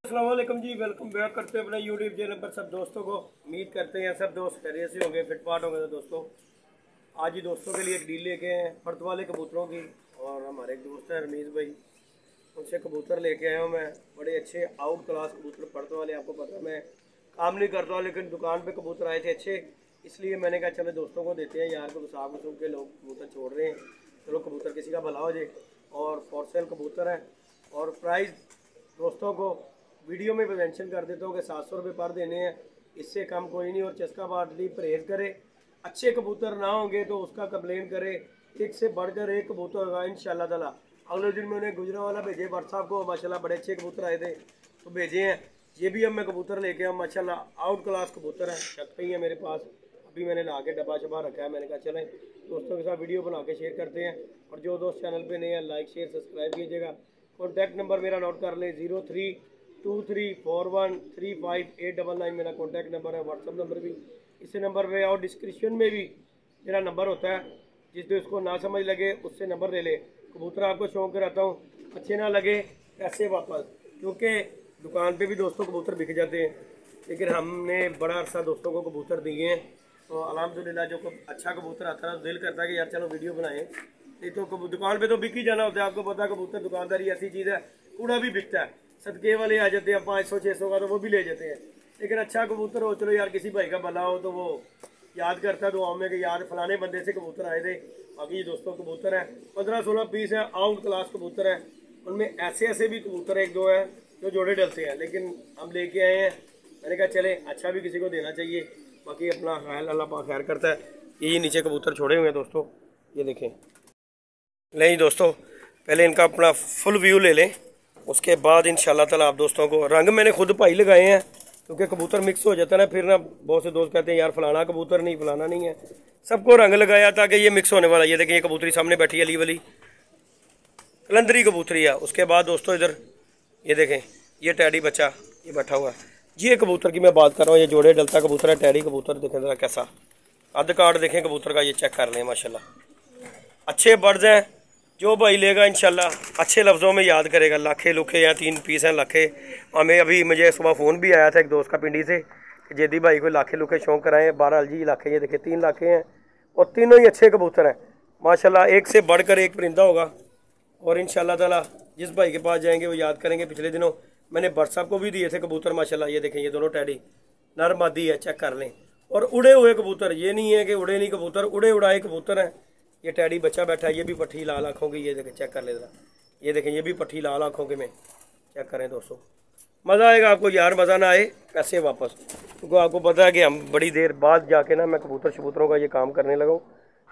अस्सलाम वालेकुम जी, welcome back करते हैं अपने यूट्यूब चैनल पर सब दोस्तों को। उम्मीद करते हैं सब दोस्त खैरियत से होंगे, फिटफाट होंगे। तो दोस्तों आज ही दोस्तों के लिए एक डील लेके आए हैं फर्द वाले कबूतरों की। और हमारे एक दोस्त हैं रमीज़ भाई, उनसे कबूतर लेके आया हूँ मैं। बड़े अच्छे आउट क्लास कबूतर फर्द वाले। आपको पता है मैं काम नहीं करता हूँ, लेकिन दुकान पर कबूतर आए थे अच्छे, इसलिए मैंने कहा चलो दोस्तों को देते हैं यार को। साफ किस्म के लोग कबूतर छोड़ रहे हैं, चलो कबूतर किसी का भला हो जाए। और फॉर सेल कबूतर है। और प्राइस दोस्तों को वीडियो में मेंशन कर देता हूँ कि 700 रुपये पर देने हैं, इससे कम कोई नहीं। और चस्का बाटली परहेज़ करे, अच्छे कबूतर ना होंगे तो उसका कंप्लेन करे। एक से बढ़कर एक कबूतर होगा इंशाल्लाह ताला। अगले दिन में उन्हें गुजरावाला भेजे भट्ट साहब को, माशाल्लाह बड़े अच्छे कबूतर आए थे तो भेजे हैं। ये भी अब मैं कबूतर लेके आया माशाल्लाह आउट क्लास कबूतर है। शक ही है मेरे पास, अभी मैंने ला के डब्बा शब्बा रखा है। मैंने कहा चलें दोस्तों के साथ वीडियो बना के शेयर करते हैं। और जो दोस्त चैनल पे नए हैं लाइक शेयर सब्सक्राइब कीजिएगा। कॉन्टैक्ट नंबर मेरा नोट कर लें, 0323413589 मेरा कॉन्टैक्ट नंबर है। व्हाट्सअप नंबर भी इसी नंबर पे, और डिस्क्रिप्शन में भी मेरा नंबर होता है। जिस दोस्त को ना समझ लगे उससे नंबर ले ले। कबूतर आपको शौक कराता हूँ, अच्छे ना लगे पैसे वापस, क्योंकि दुकान पे भी दोस्तों कबूतर बिक जाते हैं, लेकिन हमने बड़ा अरसा दोस्तों को कबूतर दिए हैं। तो अल्हम्दुलिल्लाह जो अच्छा कबूतर आता है तो दिल करता है कि यार चलो वीडियो बनाएं। नहीं तो दुकान पे तो बिक ही जाना होता है। आपको पता है कबूतर दुकानदारी ऐसी चीज़ है, कूड़ा भी बिकता है। सदके वाले आ जाते हैं 500-600 का, तो वो भी ले जाते हैं। लेकिन अच्छा कबूतर हो, चलो यार किसी भाई का भला हो तो वो याद करता है दुआ में कि यार फलाने बंदे से कबूतर आए थे। बाकी ये दोस्तों कबूतर है 15-16 पीस है, आउट क्लास कबूतर है। उनमें ऐसे ऐसे भी कबूतर एक दो है जो जोड़े डलते हैं, लेकिन हम लेके आए हैं। मैंने कहा चले अच्छा भी किसी को देना चाहिए। बाकी अपना ख्याल अल्लाह पाक खैर करता है। ये नीचे कबूतर छोड़े हुए हैं दोस्तों, ये देखें। नहीं दोस्तों, पहले इनका अपना फुल व्यू ले लें, उसके बाद इंशाल्लाह ताला आप दोस्तों को रंग मैंने खुद भाई लगाए हैं, क्योंकि कबूतर मिक्स हो जाता है ना। फिर ना बहुत से दोस्त कहते हैं यार फलाना कबूतर नहीं, फलाना नहीं है। सबको रंग लगाया ताकि ये मिक्स होने वाला। ये देखिए ये कबूतरी सामने बैठी है, अली वाली कलंदरी कबूतरी है। उसके बाद दोस्तों इधर ये देखें, ये टैडी बच्चा ये बैठा हुआ है। ये कबूतर की मैं बात कर रहा हूँ, ये जोड़े डलता कबूतर है, टैडी कबूतर। देखें ज़रा कैसा अध कार्ड देखें कबूतर का, ये चेक कर लें माशाल्लाह। अच्छे बर्ड्स हैं, जो भाई लेगा इंशाल्लाह अच्छे लफ्ज़ों में याद करेगा। लाखे लुखे या 3 पीस हैं लाखे। हमें अभी मुझे सुबह फ़ोन भी आया था एक दोस्त का पिंडी से कि जेदी भाई को लाखे लुखे शौक कराएँ। 12 अलजी लाखे, ये देखिए 3 लाखे हैं और तीनों ही अच्छे कबूतर हैं माशाल्लाह। एक से बढ़कर एक परिंदा होगा। और इंशाल्लाह ताला जिस भाई के पास जाएंगे वो याद करेंगे। पिछले दिनों मैंने भट्ट साहब को भी दिए थे कबूतर माशाल्लाह। ये देखें ये दोनों टैडी नर मादी है, चेक कर लें। और उड़े हुए कबूतर, ये नहीं है कि उड़े नहीं कबूतर, उड़े उड़ाए कबूतर हैं। ये टैडी बच्चा बैठा है, ये भी पट्टी लाल आँखों की, ये देखें चेक कर ले जरा। ये देखें ये भी पट्टी लाल आँखों के में, चेक करें दोस्तों। मज़ा आएगा आपको यार, मज़ा ना आए पैसे वापस। क्योंकि आपको पता है कि हम बड़ी देर बाद जाके ना मैं कबूतर शबूतरों का ये काम करने लगा हूँ,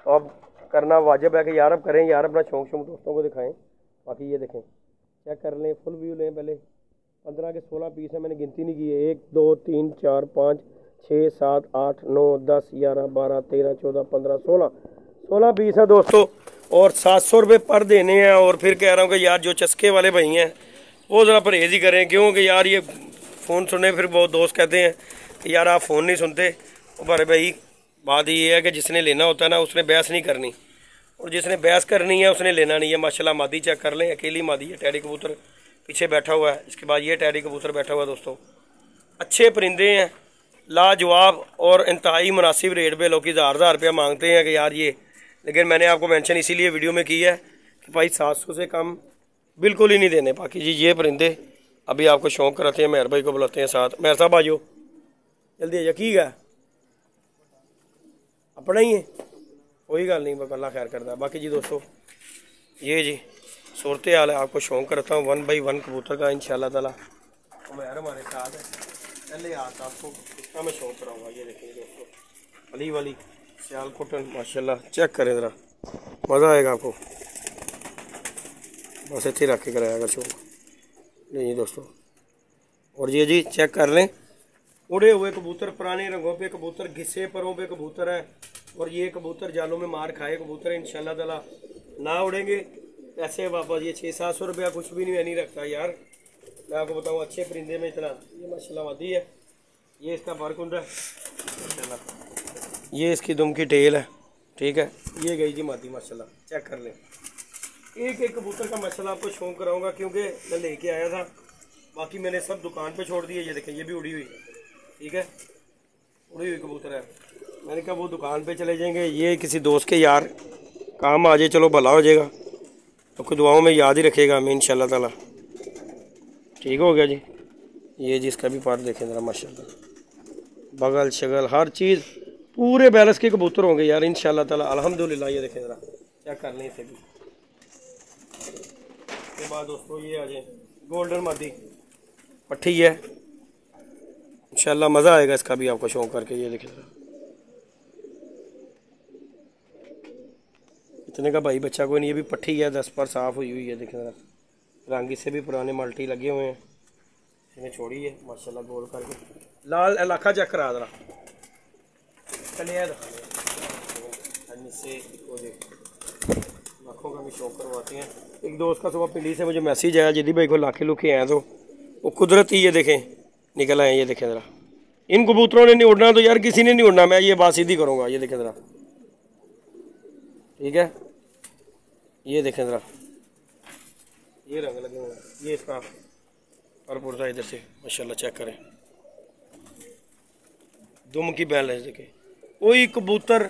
तो अब करना वाजिब है कि यार अब करें यार, अपना शौक शौक दोस्तों को दिखाएँ। बाकी ये देखें चेक कर लें, फुल व्यू लें। पहले 15 के 16 पीस है, मैंने गिनती नहीं की है। 1 2 3 4 5 6 7 8 9 10 11 12 13 14 15 16 पीस है दोस्तों। और 700 रुपये पर देने हैं। और फिर कह रहा हूँ कि यार जो चस्के वाले भाई हैं वो ज़रा परहेज़ ही करें, क्योंकि यार ये फ़ोन सुने फिर बहुत दोस्त कहते हैं कि यार आप फ़ोन नहीं सुनते। पर भाई बात ये है कि जिसने लेना होता है ना उसने बहस नहीं करनी, और जिसने बहस करनी है उसने लेना नहीं है। माशाल्लाह मादी चेक कर लें, अकेली मादी है। टैडी कबूतर पीछे बैठा हुआ है, इसके बाद ये टैडी कबूतर बैठा हुआ है दोस्तों। अच्छे परिंदे हैं, लाजवाब, और इंतहाई मुनासिब रेट पे। लोग 1000 रुपया मांगते हैं कि यार ये, लेकिन मैंने आपको मेंशन इसीलिए वीडियो में की है कि भाई 700 से कम बिल्कुल ही नहीं देने। बाकी जी ये परिंदे अभी आपको शौक कराते हैं। मेहर भाई को बुलाते हैं साथ। मेहर साहब आजो जल्दी आ, की है अपना ही है, कोई गल नहीं, बस अल्लाह खैर करता है। बाकी जी दोस्तों ये जी सूरत हाल है, आपको शौक करता हूँ 1 बाई 1 कबूतर का इंशाल्लाह ताला। मेहर हमारे साथ है, पहले आज आपको इसका मैं शौक कराऊँगा। ये देखेंगे दोस्तों अली वाली सियाल कॉटन माशाल्लाह, चेक करें ज़रा, मज़ा आएगा आपको। बस इतने रख के कराया अगर शौक नहीं दोस्तों। और ये जी चेक कर लें, उड़े हुए कबूतर, पुराने रंगों पे कबूतर, घिसे परों पे कबूतर है। और ये कबूतर जालों में मार खाए कबूतर इंशाल्लाह ताला ना उड़ेंगे, पैसे वापस। ये 600-700 रुपया कुछ भी नहीं रखता यार, मैं आपको बताऊँ। अच्छे परिंदे में इतना, ये माशाल्लाह वादी है, ये इसका बारकुंड है माशाल्लाह, ये इसकी दुम की टेल है, ठीक है। ये गई जी मादी माशाल्लाह, चेक कर लें। एक एक कबूतर का माशाल्लाह आपको शौक कराऊंगा, क्योंकि मैं लेके आया था बाकी मैंने सब दुकान पे छोड़ दिए। ये देखें ये भी उड़ी हुई, ठीक है, उड़ी हुई कबूतर है। मैंने कहा वो दुकान पे चले जाएंगे, ये किसी दोस्त के यार काम आ जाए, चलो भला हो जाएगा, तो खुद दुआओं में याद ही रखेगा हमें इंशाल्लाह ताला। ठीक हो गया जी। ये जी इसका भी पार्ट देखें ज़रा माशाल्लाह, बगल शगल हर चीज़ पूरे बैलेंस के कबूतर होंगे यार इंशाल्लाह ताला अल्हम्दुलिल्लाह। ये देखें ज़रा चेक कर लें इसे भी। उसके बाद दोस्तों ये आ जाए गोल्डन मादी पट्टी है, इंशाल्लाह मज़ा आएगा इसका भी आपको शौक करके। ये देखें ज़रा इतने का भाई बच्चा कोई नहीं, ये भी पट्टी है 10 पर साफ़ हुई हुई है। देखें ज़रा रंग इससे भी पुराने मल्टी लगे हुए हैं, इसने छोड़ी है माशाल्लाह गोल करके। लाल इलाका चेक करा जरा चलिए से लाखों का भी शौक करवाते हैं। एक दोस्त का सुबह पिंडी से मुझे मैसेज आया, जिदी भाई को लाखे लुखे आए तो वो कुदरती ये देखें निकल आए। ये देखें ज़रा इन कबूतरों ने नहीं उड़ना तो यार किसी ने नहीं उड़ना, मैं ये बात सीधी करूँगा। ये देखें ज़रा, ठीक है, ये देखें ज़रा ये रंग लगे हुए हैं, ये इसका भरपूर था इधर से माशाल्लाह चेक करें। दुम की बैलेंस देखें, कोई कबूतर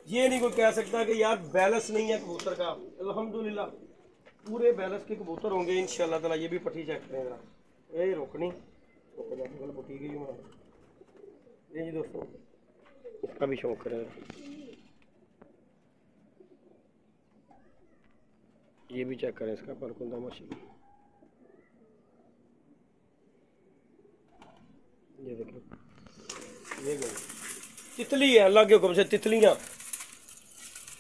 ये नहीं कोई कह सकता कि यार बैलेंस नहीं है कबूतर का, अल्हम्दुलिल्लाह पूरे बैलेंस के कबूतर होंगे इंशाल्लाह ताला। ये भी पट्टी चेक करें ज़रा, ये रोकनी बुटी गई हूँ ये जी दोस्तों, इसका भी शौक करें। ये भी चेक करें इसका परकुंदा माशाल्लाह। ये देखो ये गई तितली है, अल्लाह के हुक्म से तितलियाँ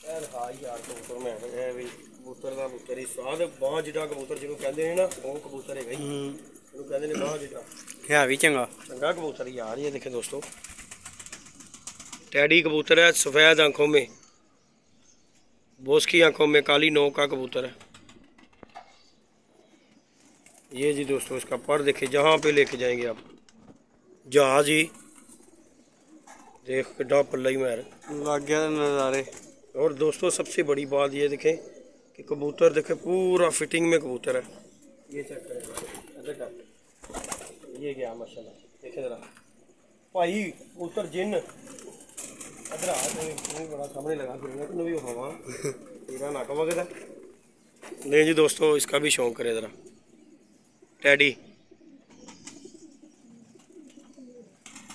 यार कबूतर में है भाई कबूतर का कबूतर ही स्वाद बांह जिटा कबूतर जिन्होंने कहते हैं ना वो कबूतर है भाई, कहते हैं बांह जिटा है भी चंगा चंगा कबूतर यार। ये देखें दोस्तों टैडी कबूतर है, सफ़ेद आंखों में, बोस की आंखों में काली नोक का कबूतर है। ये जी दोस्तों इसका पर देखे जहाँ पे लेके जाएंगे आप जहाज ही देख किड्डा पल्ला ही मार लग गया नज़ारे। और दोस्तों सबसे बड़ी बात ये देखें कि कबूतर देखें पूरा फिटिंग में कबूतर है। ये चेक करें ये गया माशाल्लाह, देखें ज़रा भाई कबूतर जिन अदर बड़ा सामने लगा फिर भी हवा तेरा नाका वगैरह नहीं जी दोस्तों। इसका भी शौक करें ज़रा टैडी।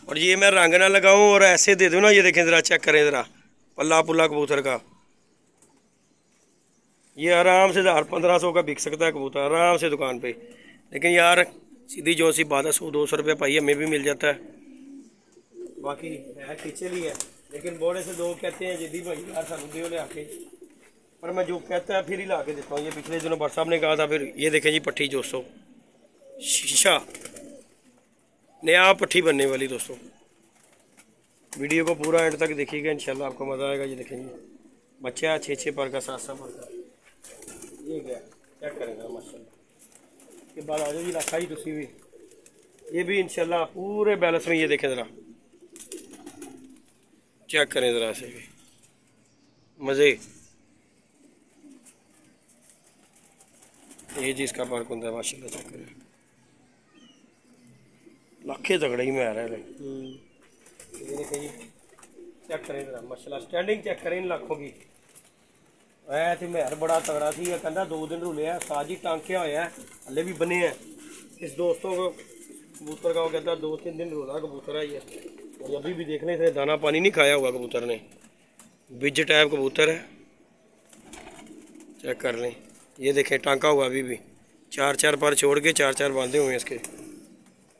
और ये मैं रंग ना लगाऊं और ऐसे दे दूं ना, ये देखें ज़रा चेक करें ज़रा पल्ला पुल्ला कबूतर का, ये आराम से 1000-1500 का बिक सकता है कबूतर आराम से दुकान पे। लेकिन यार सीधी जो सी बात है 100-200 रुपये पाई हमें भी मिल जाता है, बाकी है पीछे भी है। लेकिन बोड़े से लोग कहते हैं जिदी भाई यार सानू दे ले आके, पर मैं जो कहता है फिर ही ला के देता हूँ। ये पिछले दिनों भट्ट साहब ने कहा था, फिर ये देखें जी पट्टी दोस्तों शीशा नया पट्टी बनने वाली दोस्तों। वीडियो को पूरा एंड तक देखिएगा इंशाल्लाह आपको मज़ा आएगा। ये देखेंगे बच्चा 6-6 पर का 7-7 पर का ये गया चेक करेंगे माशाल्लाह। के बाद आ जाओ जी रखा ही तुसी भी, ये भी इंशाल्लाह पूरे बैलेंस में। ये देखें ज़रा चेक करें ज़रा से भी मज़े। ये जी इसका पार्क होता है माशाल्लाह चेक करें, लाखे तगड़े ही में आ रहा है। ये देखें जी चेक करें ज़रा माशाल्लाह, स्टैंडिंग चेक करें इन लाखों की। ऐ तो मेहर बड़ा तगड़ा सी, कहता 2 दिन रुले साजी टांकिया होया हले भी बने हैं। इस दोस्तों को कबूतर का वो कहता 2-3 दिन रोला कबूतर है ये, और अभी भी देख लें इसने दाना पानी नहीं खाया हुआ कबूतर ने, बिज टाइप कबूतर है चेक कर लें। ये देखें टांका हुआ अभी भी 4-4 पर छोड़ के 4-4 बांधे हुए हैं इसके।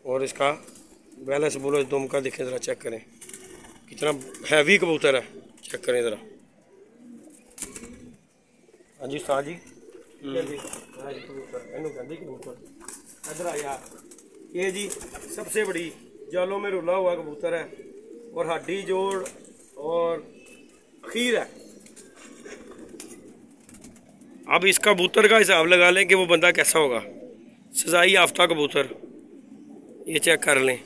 और इसका बैलेंस बोलो दुम का देखें ज़रा चेक करें कितना हैवी कबूतर है, चेक करें ज़रा। हाँ जी शाह जी कबूतर इधर आ यार। ये जी सबसे बड़ी जालों में रुला हुआ कबूतर है और हड्डी जोड़ और खीर है। अब इस कबूतर का हिसाब लगा लें कि वो बंदा कैसा होगा। सजाई याफ्ता कबूतर, ये चेक कर लें,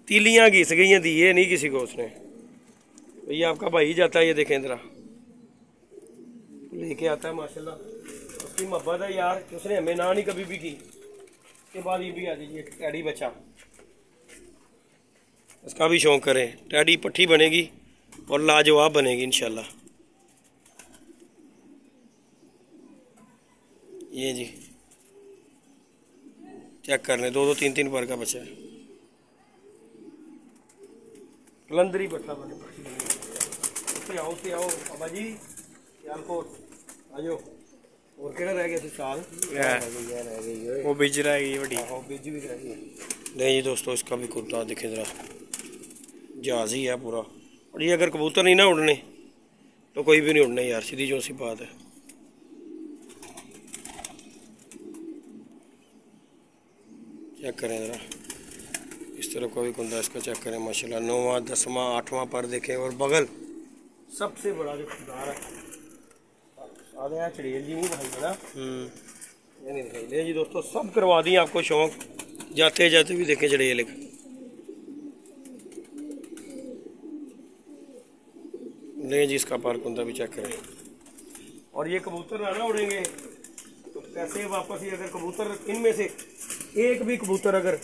तीलियाँ घिस गई हैं, दिए नहीं किसी को उसने। तो ये आपका भाई जाता है, ये देखें ज़रा लेके आता है माशाल्लाह। उसकी मोहब्बत है यार कि उसने हमें ना नहीं कभी भी की। उसके बाद ये भी आ जाइए टैडी बच्चा, इसका भी शौक करें। टैडी पट्टी बनेगी और लाजवाब बनेगी इंशाल्लाह। ये जी चेक कर लें, 2-2 3-3 पर का बच्चा है। कलंदरी पट्टा बने आओ से आओ बाबा जी सियालकोट आ जाओ। और केड़ा रह गया साल वो बिज रह गई बड़ी, बिज भी रह गई। नहीं जी दोस्तों, इसका भी कुर्ता दिखे जरा, जहाज ही है पूरा। और ये अगर कबूतर नहीं ना उड़ने तो कोई भी नहीं उड़ने यार, सीधी जो सी बात है। चेक करें ज़रा, इस तरह का भी कुंदा इसका चेक करें माशाल्लाह। 9वां 10वां 8वां पर देखें। और बगल सबसे बड़ा जो खुदार है चड़ेल जी नहीं भाई ना, ये नहीं दिखाई ले जी दोस्तों। सब करवा दिए आपको शौक, जाते जाते भी देखें चड़ेल। ले जी इसका पर कुंदा भी चेक करें। और ये कबूतर ना उड़ेंगे तो पैसे वापस ही। अगर कबूतर इनमें से एक भी कबूतर अगर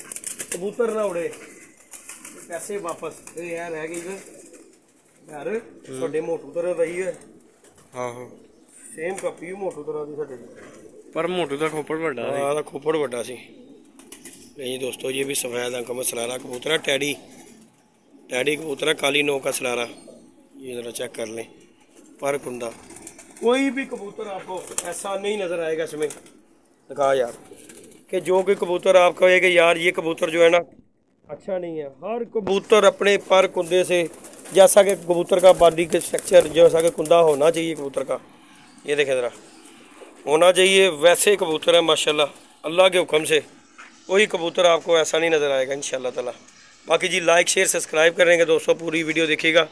कबूतर ना उड़े तो पैसे वापस। यार रह गई यार छोटे मोटू तरह रही है। हाँ हाँ सेम कापी मोटू तरह की साडे पर मोटू का खोपड़ बड़ा है। हाँ खोपड़ बड़ा सी। नहीं दोस्तों, ये भी सफ़ेद आंखों में सलारा कबूतर है, टैडी कबूतर है, काली नोक का सलारा। ये ज़रा चेक कर लें पर कुंदा। कोई भी कबूतर आपको ऐसा नहीं नज़र आएगा इसमें दिखा यार कि जो कि कबूतर आप कहेंगे यार ये कबूतर जो है ना अच्छा नहीं है। हर कबूतर अपने पर कुंदे से, जैसा कि कबूतर का बॉडी के स्ट्रक्चर जैसा कि कुंदा होना चाहिए कबूतर का, ये देखें ज़रा होना चाहिए, वैसे कबूतर है माशाल्लाह। अल्लाह के हुक्म से कोई कबूतर आपको ऐसा नहीं नज़र आएगा इंशाल्लाह ताला। बाकी जी लाइक शेयर सब्सक्राइब करेंगे दोस्तों, पूरी वीडियो देखिएगा,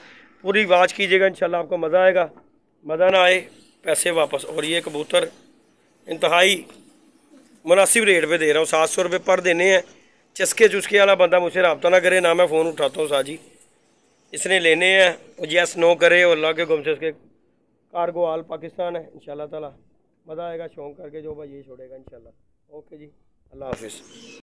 पूरी वाच कीजिएगा, इंशाल्लाह आपको मज़ा आएगा। मज़ा ना आए पैसे वापस। और ये कबूतर इंतहाई मुनासिब रेट पे दे रहा हूँ, 700 रुपये पर देने हैं। चस्के चुस्के वाला बंदा मुझसे रब्ता ना करे, ना मैं फ़ोन उठाता हूँ साजी। इसने लेने हैं यस नो करे और अल्लाह के हुक्म से। उसके कार्गो आल पाकिस्तान है इंशाल्लाह ताला। मज़ा आएगा शौक करके, जो भाई ये छोड़ेगा इंशाल्लाह। ओके जी, अल्लाह हाफिज़।